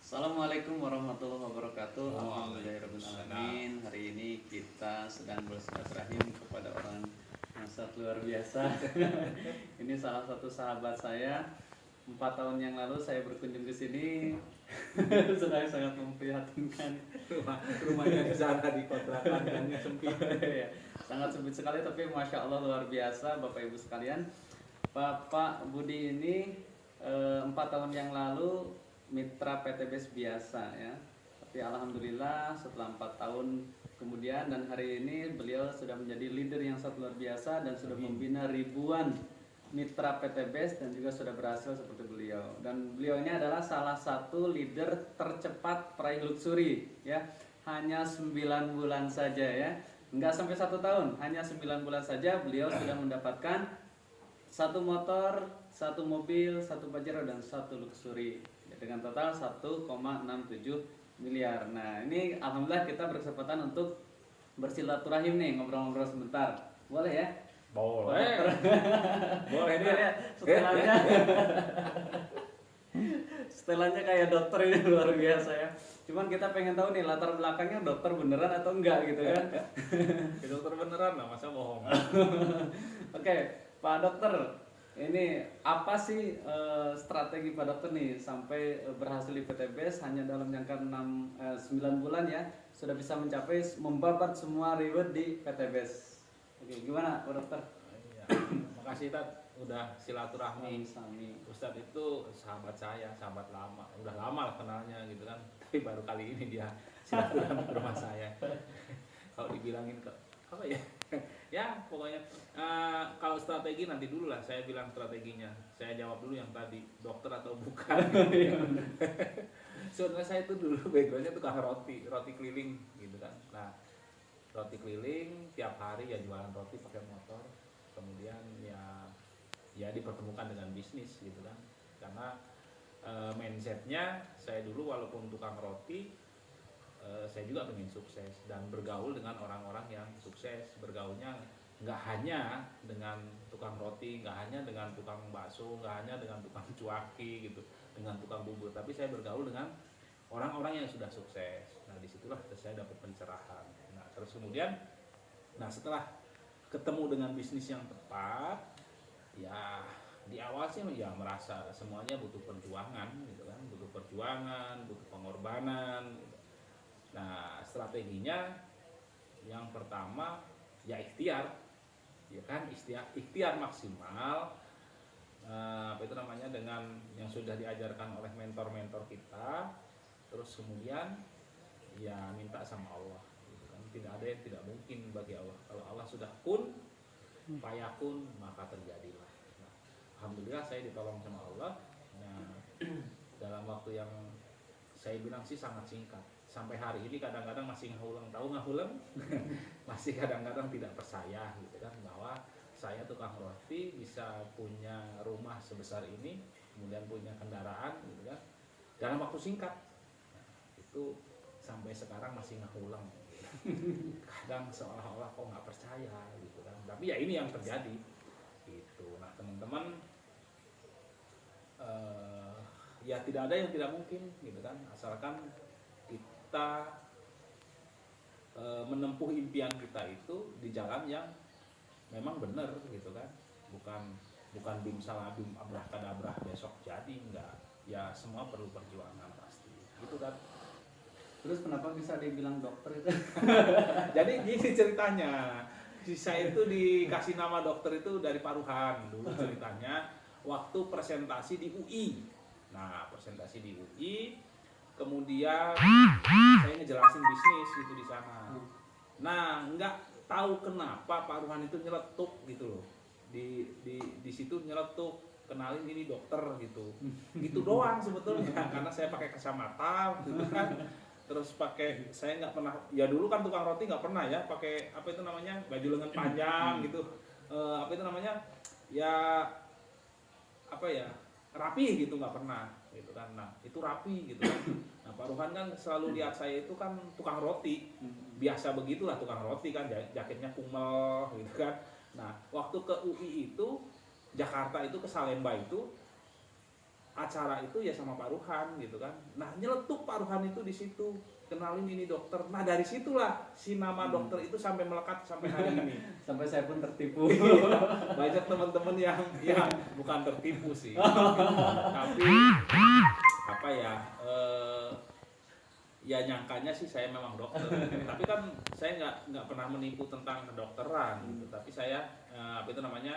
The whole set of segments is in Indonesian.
Assalamualaikum warahmatullahi wabarakatuh. Waalaikumsalam. Alhamdulillahirrahmanirrahim. Hari ini kita sedang bersilaturahim kepada orang yang sangat luar biasa. Ini salah satu sahabat saya. 4 tahun yang lalu saya berkunjung ke sini. Sudah sangat memprihatinkan. Rumahnya di sana di kontrakan gangnya sempit. Ya, sangat sempit sekali, tapi masya Allah luar biasa Bapak Ibu sekalian. Bapak Budi ini 4 tahun yang lalu mitra PTBS biasa ya, tapi alhamdulillah setelah 4 tahun kemudian dan hari ini beliau sudah menjadi leader yang sangat luar biasa dan sudah membina ribuan mitra PTBS dan juga sudah berhasil seperti beliau. Dan beliau ini adalah salah satu leader tercepat peraih luxury ya, hanya 9 bulan saja ya, enggak sampai 1 tahun, hanya 9 bulan saja beliau sudah mendapatkan 1 motor, 1 mobil, 1 Pajero dan 1 luxury dengan total 1,67 miliar. Nah ini alhamdulillah kita berkesempatan untuk bersilaturahim nih, ngobrol-ngobrol sebentar. Boleh ya? Boleh. Boleh Ini deh. ya, setelannya setelannya kayak dokter ini luar biasa ya. Cuman kita pengen tahu nih latar belakangnya dokter beneran atau enggak gitu kan. Ya, dokter beneran lah, masa bohong. Oke, Pak Dokter, ini apa sih strategi Pak Dokter nih sampai berhasil di PTBS hanya dalam jangka 9 bulan ya sudah bisa mencapai membabat semua reward di PTBS. Oke, gimana Pak Dokter? Iya. Makasih Tat udah silaturahmi. Sami. Ustadz itu sahabat saya, sahabat lama. Udah lama lah kenalnya gitu kan. Tapi baru kali ini dia silaturahmi ke rumah saya. Kalau dibilangin ke apa ya? Ya pokoknya kalau strategi nanti dulu lah saya bilang strateginya. Saya jawab dulu yang tadi, dokter atau bukan. Sebenarnya saya itu dulu backgroundnya tukang roti keliling gitu kan. Nah roti keliling tiap hari ya jualan roti pakai motor. Kemudian ya dipertemukan dengan bisnis gitu kan. Karena mindsetnya saya dulu walaupun tukang roti, saya juga ingin sukses dan bergaul dengan orang-orang yang sukses. Bergaulnya nggak hanya dengan tukang roti, nggak hanya dengan tukang bakso, nggak hanya dengan tukang cuaki gitu, dengan tukang bubur, tapi saya bergaul dengan orang-orang yang sudah sukses. Nah disitulah saya dapat pencerahan. Nah terus kemudian, nah setelah ketemu dengan bisnis yang tepat, ya di awal sih ya merasa semuanya butuh perjuangan gitu kan, butuh perjuangan, butuh pengorbanan gitu. Nah strateginya yang pertama ya ikhtiar, ya kan, ikhtiar maksimal, apa itu namanya, dengan yang sudah diajarkan oleh mentor-mentor kita. Terus kemudian ya minta sama Allah gitu kan. Tidak ada yang tidak mungkin bagi Allah. Kalau Allah sudah kun fayakun maka terjadilah. Nah, alhamdulillah saya ditolong sama Allah. Nah dalam waktu yang saya bilang sih sangat singkat, sampai hari ini kadang-kadang masih ngahulang, tahu ngahulang? Masih kadang-kadang tidak percaya gitu kan, bahwa saya tukang roti bisa punya rumah sebesar ini, kemudian punya kendaraan gitu kan, dalam waktu singkat. Nah, itu sampai sekarang masih ngahulang. Kadang seolah-olah kok nggak percaya gitu kan, tapi ya ini yang terjadi gitu. Nah teman-teman, ya tidak ada yang tidak mungkin gitu kan, asalkan kita menempuh impian kita itu di jalan yang memang benar gitu kan, bukan bim salah bim abrah kadabrah besok jadi, enggak. Ya semua perlu perjuangan pasti gitu kan. Terus kenapa bisa dibilang dokter itu? Jadi gini ceritanya, saya itu dikasih nama dokter itu dari paruhan dulu ceritanya, waktu presentasi di UI. Nah presentasi di UI, kemudian saya ngejelasin bisnis gitu di sana. Nah nggak tahu kenapa paruhan itu nyeletuk gitu loh, di situ nyeletuk, kenalin ini dokter gitu, gitu doang sebetulnya. Karena saya pakai kacamata gitu kan, terus pakai, saya nggak pernah, ya dulu kan tukang roti nggak pernah ya pakai apa itu namanya, baju lengan panjang gitu, apa itu namanya ya, apa ya, rapi gitu, nggak pernah gitu kan. Nah itu rapi gitu kan. Nah paruhan kan selalu lihat saya itu kan tukang roti, biasa begitulah tukang roti kan, jaketnya kumel gitu kan. Nah waktu ke UI itu, Jakarta itu, ke Salemba itu, acara itu ya sama Pak Ruhan gitu kan. Nah nyeletuk Pak Ruhan itu di situ, kenalin ini dokter. Nah dari situlah si nama dokter itu sampai melekat sampai hari ini. Sampai saya pun tertipu. Banyak teman-teman yang ya bukan tertipu sih, tapi apa ya, ya nyangkanya sih saya memang dokter. Tapi kan saya nggak pernah menipu tentang kedokteran gitu. Tapi saya apa itu namanya,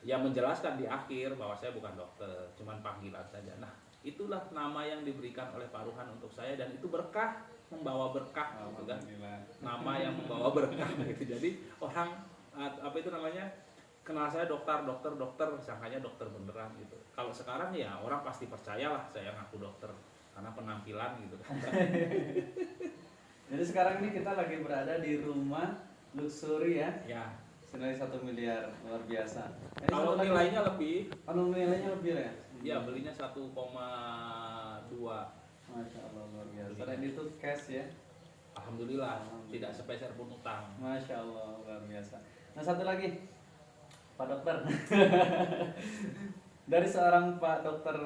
ya menjelaskan di akhir bahwa saya bukan dokter, cuman panggilan saja. Nah, itulah nama yang diberikan oleh Pak Ruhan untuk saya, dan itu berkah, membawa berkah gitu kan. Nama yang membawa berkah gitu. Jadi orang apa itu namanya, kenal saya dokter, sangkanya dokter beneran gitu. Kalau sekarang ya orang pasti percayalah saya ngaku dokter karena penampilan gitu kan. Jadi sekarang ini kita lagi berada di rumah luxury ya. Ya. Senilai 1 miliar, luar biasa. Ini Kalau nilainya lebih, kalau nilainya lebih ya? ya belinya 1,2. Masya Allah, luar biasa. Dan itu cash ya? Alhamdulillah, tidak sepeser pun utang. Masya Allah, luar biasa. Nah satu lagi, Pak Dokter. Dari seorang Pak Dokter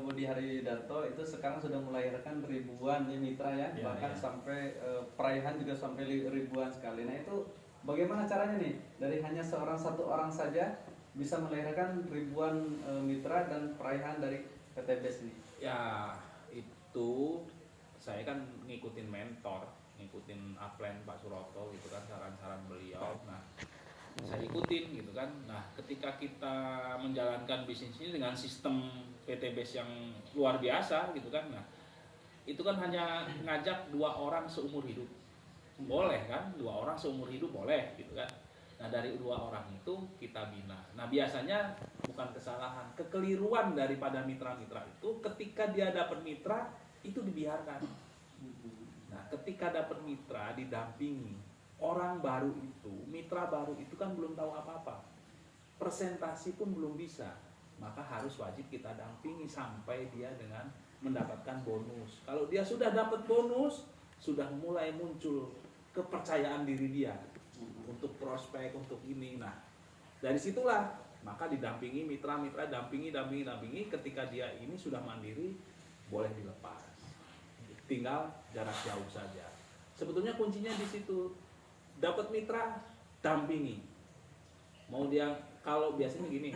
Budi Haridarto itu sekarang sudah melahirkan ribuan ya mitra ya, bahkan sampai peraihan juga sampai ribuan sekali. Nah itu bagaimana caranya nih, dari hanya satu orang saja bisa melahirkan ribuan mitra dan peraihan dari PT BES ini? Ya itu saya kan ngikutin mentor, ngikutin upline Pak Suroto gitu kan, saran-saran beliau. Nah saya ikutin gitu kan. Nah ketika kita menjalankan bisnis ini dengan sistem PT BES yang luar biasa gitu kan, nah itu kan hanya ngajak 2 orang seumur hidup. Boleh kan, 2 orang seumur hidup boleh gitu kan. Nah dari 2 orang itu kita bina. Nah biasanya bukan kesalahan, kekeliruan daripada mitra-mitra itu ketika dia dapat mitra itu dibiarkan. Nah ketika dapat mitra didampingi, orang baru itu, mitra baru itu kan belum tahu apa-apa, presentasi pun belum bisa, maka harus wajib kita dampingi sampai dia dengan mendapatkan bonus. Kalau dia sudah dapat bonus, sudah mulai muncul kepercayaan diri dia untuk prospek, untuk ini. Nah dari situlah maka didampingi mitra-mitra, dampingi. Ketika dia ini sudah mandiri, boleh dilepas, tinggal jarak jauh saja. Sebetulnya kuncinya di situ, dapat mitra, dampingi. Mau dia, kalau biasanya gini,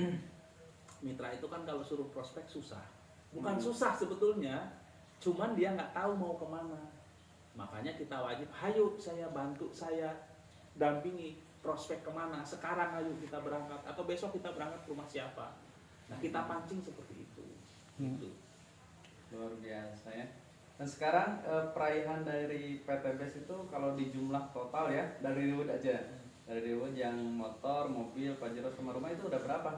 mitra itu kan kalau suruh prospek susah, bukan susah sebetulnya, cuman dia nggak tahu mau kemana. Makanya kita wajib, hayo saya bantu, saya dampingi, prospek kemana, sekarang ayo kita berangkat, atau besok kita berangkat ke rumah siapa. Nah kita pancing seperti itu. Gitu. Luar biasa ya. Dan sekarang peraihan dari PT BES itu kalau di jumlah total ya, dari Riwood aja, dari Riwood yang motor, mobil, Pajero sama rumah itu udah berapa?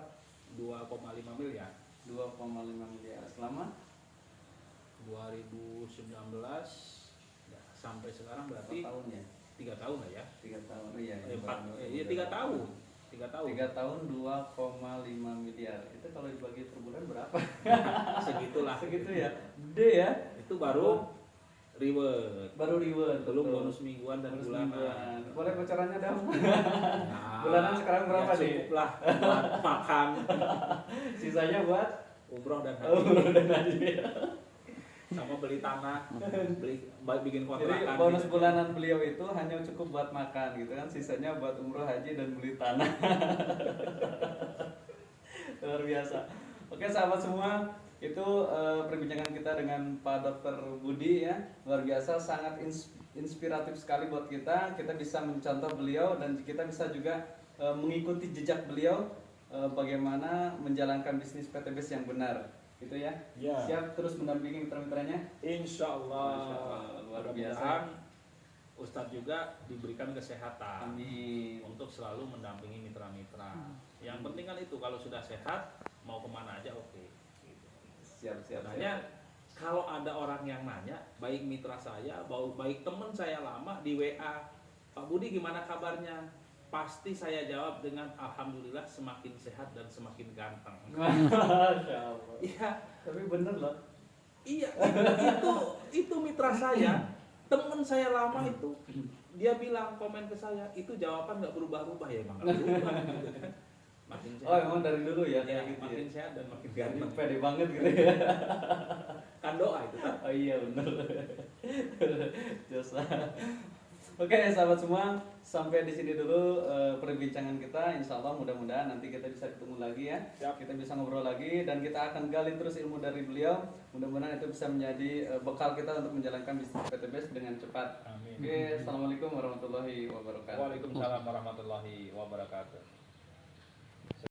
2,5 miliar. 2,5 miliar selama 2019 ya, sampai sekarang berarti 4 tahun ya? 3 tahun lah ya. 3 tahun, iya. 3 tahun. 3 tahun 2,5 miliar. Itu kalau dibagi per bulan berapa? Segitulah. Segitu ya. Gede ya. Itu baru reward. Baru reward. Belum bonus mingguan dan bonus bulanan. Mingguan. Boleh bocorannya dong. Nah, bulanan sekarang berapa ya nih? cukup lah buat makan. Sisanya buat Umroh dan haji. umroh dan haji. Sama beli tanah, bikin Jadi kontrakan. bonus gitu. bulanan beliau itu hanya cukup buat makan gitu kan, sisanya buat umroh, haji dan beli tanah. Luar biasa. Oke sahabat semua, itu perbincangan kita dengan Pak Dr. Budi ya, luar biasa, sangat inspiratif sekali buat kita. Kita bisa mencontoh beliau dan kita bisa juga mengikuti jejak beliau bagaimana menjalankan bisnis PT BES yang benar. Gitu ya. Ya. Siap terus mendampingi mitra-mitranya. Insya Allah. Luar biasa. Ustadz juga diberikan kesehatan. Amin. Untuk selalu mendampingi mitra-mitra. Yang penting kan itu, kalau sudah sehat mau kemana aja oke. Gitu. Siap. Sebenarnya kalau ada orang yang nanya, baik mitra saya, baik teman saya lama di WA, Pak Budi gimana kabarnya? Pasti saya jawab dengan alhamdulillah semakin sehat dan semakin ganteng. Masya Allah. Iya, Tapi bener loh. iya itu mitra saya, teman saya lama itu, dia bilang komen ke saya, itu jawaban nggak berubah-ubah ya bang, nggak berubah. Gitu kan. makin Oh, sehat. emang dari dulu ya Ya, kayak gitu makin ya. sehat dan makin Jadi ganteng. pede banget gitu ya. Kan doa itu kan. Oh iya bener. Dosa. Oke sahabat semua, sampai di sini dulu perbincangan kita. Insya Allah mudah-mudahan nanti kita bisa ketemu lagi ya. Siap. Kita bisa ngobrol lagi dan kita akan gali terus ilmu dari beliau. Mudah-mudahan itu bisa menjadi bekal kita untuk menjalankan bisnis PTBS dengan cepat. Amin. Oke, assalamualaikum warahmatullahi wabarakatuh. Waalaikumsalam warahmatullahi wabarakatuh.